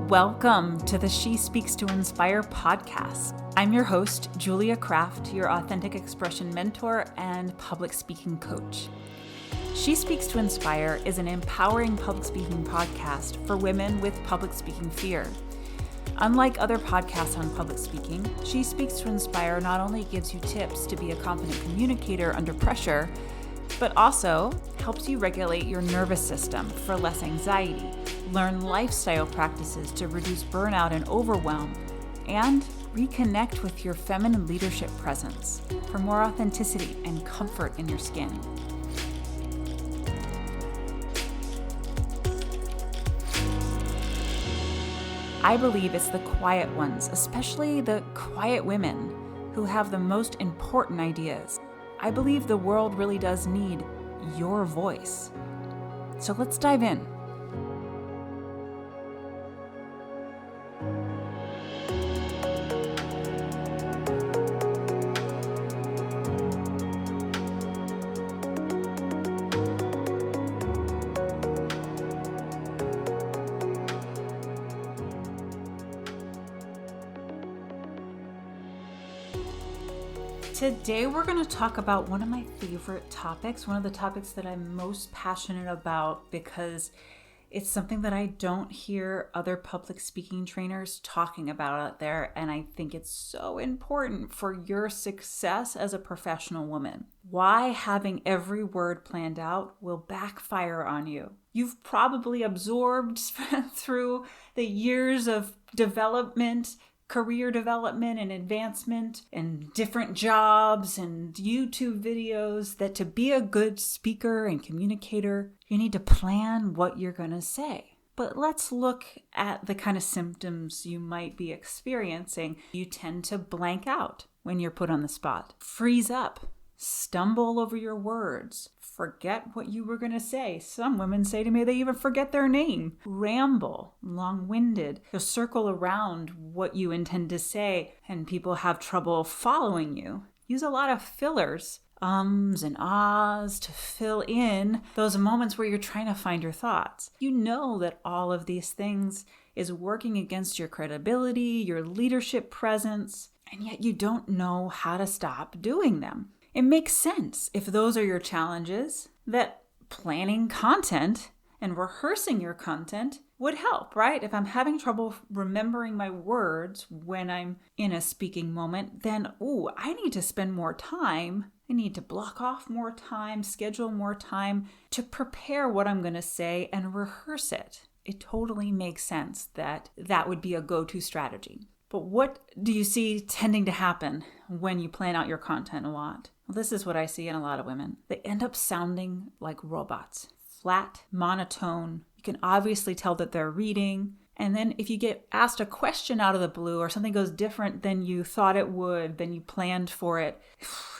Welcome to the She Speaks to Inspire podcast. I'm your host, Julia Kraft, your authentic expression mentor and public speaking coach. She Speaks to Inspire is an empowering public speaking podcast for women with public speaking fear. Unlike other podcasts on public speaking, She Speaks to Inspire not only gives you tips to be a confident communicator under pressure, but also helps you regulate your nervous system for less anxiety, learn lifestyle practices to reduce burnout and overwhelm, and reconnect with your feminine leadership presence for more authenticity and comfort in your skin. I believe it's the quiet ones, especially the quiet women, who have the most important ideas. I believe the world really does need your voice. So let's dive in. Today we're going to talk about one of my favorite topics, one of the topics that I'm most passionate about because it's something that I don't hear other public speaking trainers talking about out there, and I think it's so important for your success as a professional woman. Why having every word planned out will backfire on you. You've probably absorbed through the years of development, career development and advancement and different jobs and YouTube videos that to be a good speaker and communicator, you need to plan what you're going to say. But let's look at the kind of symptoms you might be experiencing. You tend to blank out when you're put on the spot, freeze up, stumble over your words, forget what you were going to say. Some women say to me they even forget their name. Ramble, long-winded. You'll circle around what you intend to say and people have trouble following you. Use a lot of fillers, ums and ahs to fill in those moments where you're trying to find your thoughts. You know that all of these things is working against your credibility, your leadership presence, and yet you don't know how to stop doing them. It makes sense if those are your challenges that planning content and rehearsing your content would help, right? If I'm having trouble remembering my words when I'm in a speaking moment, then, I need to spend more time. I need to block off more time, schedule more time to prepare what I'm going to say and rehearse it. It totally makes sense that that would be a go-to strategy. But what do you see tending to happen when you plan out your content a lot? Well, this is what I see in a lot of women. They end up sounding like robots, flat, monotone. You can obviously tell that they're reading. And then if you get asked a question out of the blue or something goes different than you thought it would, than you planned for it,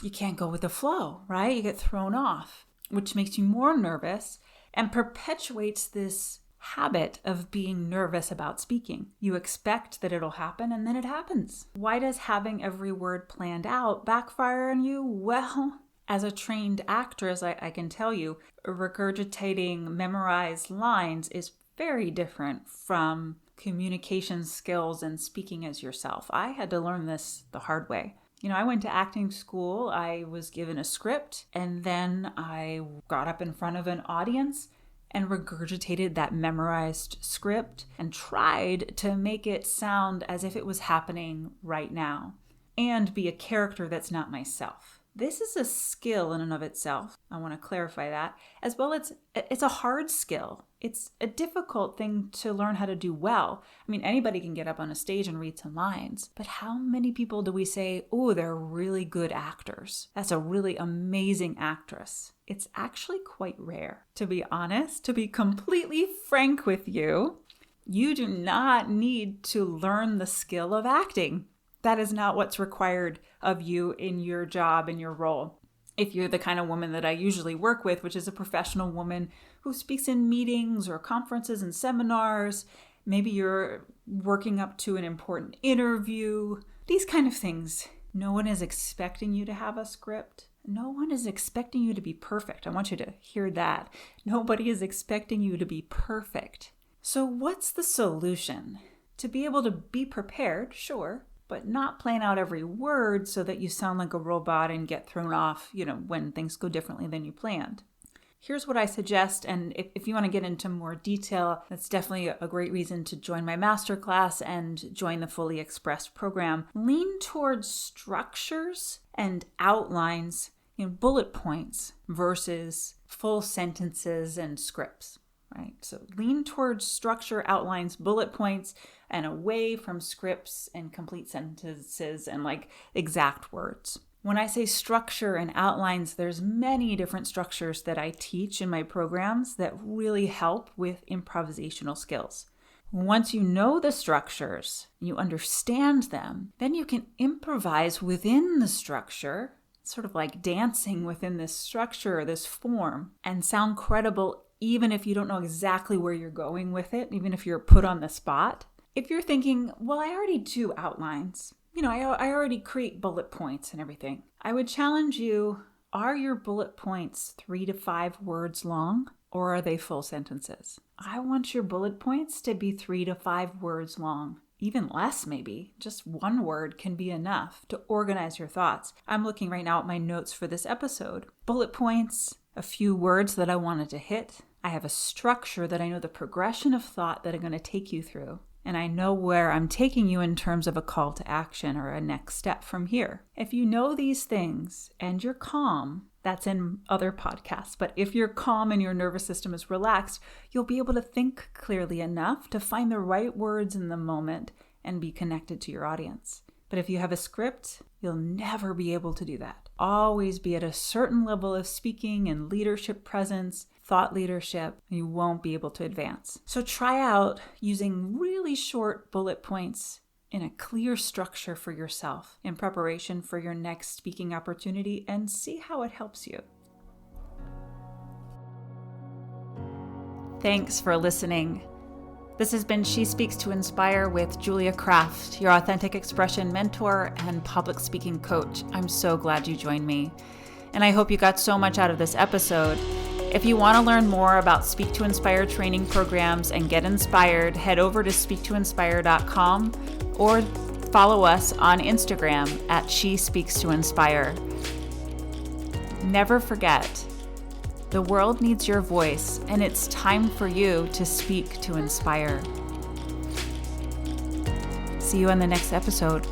you can't go with the flow, right? You get thrown off, which makes you more nervous and perpetuates this habit of being nervous about speaking. You expect that it'll happen and then it happens. Why does having every word planned out backfire on you? Well, as a trained actress, I can tell you, regurgitating memorized lines is very different from communication skills and speaking as yourself. I had to learn this the hard way. I went to acting school, I was given a script, and then I got up in front of an audience and regurgitated that memorized script and tried to make it sound as if it was happening right now and be a character that's not myself. This is a skill in and of itself. I want to clarify that. As well, it's a hard skill. It's a difficult thing to learn how to do well. I mean, anybody can get up on a stage and read some lines, but how many people do we say, they're really good actors? That's a really amazing actress. It's actually quite rare. To be honest, to be completely frank with you, you do not need to learn the skill of acting. That is not what's required of you in your job, in your role. If you're the kind of woman that I usually work with, which is a professional woman who speaks in meetings or conferences and seminars, maybe you're working up to an important interview, these kind of things. No one is expecting you to have a script. No one is expecting you to be perfect. I want you to hear that. Nobody is expecting you to be perfect. So what's the solution? to be able to be prepared, sure, but not plan out every word so that you sound like a robot and get thrown off, when things go differently than you planned. Here's what I suggest, and if you want to get into more detail, that's definitely a great reason to join my masterclass and join the Fully Expressed program. Lean towards structures and outlines, bullet points versus full sentences and scripts, right? So lean towards structure, outlines, bullet points, and away from scripts and complete sentences and exact words. When I say structure and outlines, there's many different structures that I teach in my programs that really help with improvisational skills. Once you know the structures, you understand them, then you can improvise within the structure, sort of like dancing within this structure or this form, and sound credible even if you don't know exactly where you're going with it, even if you're put on the spot. If you're thinking, well, I already do outlines, I already create bullet points and everything, I would challenge you, are your bullet points 3 to 5 words long, or are they full sentences? I want your bullet points to be 3 to 5 words long. Even less, maybe. Just one word can be enough to organize your thoughts. I'm looking right now at my notes for this episode. Bullet points, a few words that I wanted to hit. I have a structure that I know the progression of thought that I'm going to take you through. And I know where I'm taking you in terms of a call to action or a next step from here. If you know these things and you're calm, that's in other podcasts, but if you're calm and your nervous system is relaxed, you'll be able to think clearly enough to find the right words in the moment and be connected to your audience. But if you have a script, you'll never be able to do that. Always be at a certain level of speaking and leadership presence, thought leadership, you won't be able to advance. So try out using really short bullet points in a clear structure for yourself in preparation for your next speaking opportunity and see how it helps you. Thanks for listening. This has been She Speaks to Inspire with Julia Kraft, your authentic expression mentor and public speaking coach. I'm so glad you joined me. And I hope you got so much out of this episode. If you want to learn more about Speak to Inspire training programs and get inspired, head over to speaktoinspire.com or follow us on Instagram at She Speaks to Inspire. Never forget, the world needs your voice, and it's time for you to speak to inspire. See you in the next episode.